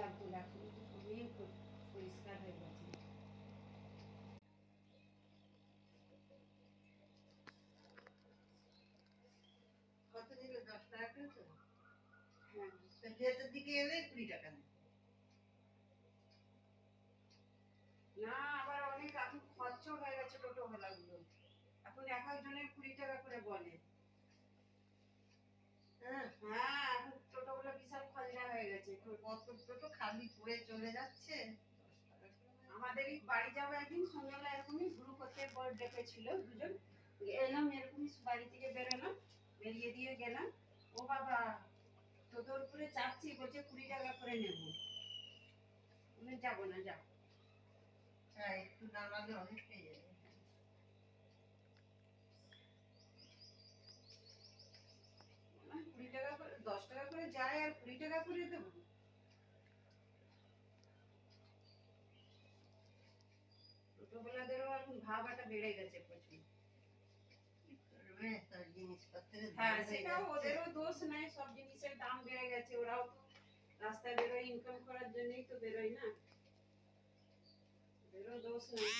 লাগতো, এখন খুবই পরিষ্কার হয়ে গেছে। কত দিলে? 10 টাকা করে তো। হ্যাঁ, ভেতর দিকে এলে 20 টাকা নেয়। না আবার অনেক এখন খরচ হয়ে গেছে টোটো ভাড়াগুলো, এখন এক একজনের 20 টাকা করে বলে। হ্যাঁ, হ্যাঁ, এখন টোটোগুলো বিশাল খরচা হয়ে গেছে। কত টোটো খালি পড়ে চলে যাচ্ছে। আমাদেরই বাড়ি যাওয়া একদিন সন্ধ্যাবেলা এরকমই গ্রুপ হতে বড় ডেকেছিল দুজন, এলাম এরকমই বাড়ি থেকে বেরোলাম, বেরিয়ে দিয়ে গেলাম, ও বাবা টোটোর উপরে চাপছি, বলছে 20 টাকা করে নেবো, আমি যাবো না, যাও। হ্যাঁ, একটু দাঁড়ালে অনেক হয়ে যাবে। 20 টাকা করে, 10 টাকা করে যায় আর 20 টাকা করে দেবো? টোটোওয়ালাদেরও এখন ভাড়াটা বেড়ে গেছে প্রচুর। তার জিনিসপত্রের দাম হ্যাঁ, হয়ে সেটাও যাচ্ছে। ওদেরও দোষ নাই, সব জিনিসের দাম বেড়ে গেছে, ওরাও তো রাস্তায় বেরোয় ইনকাম করার জন্যই তো বেরোয় না, ওদেরও দোষ নাই।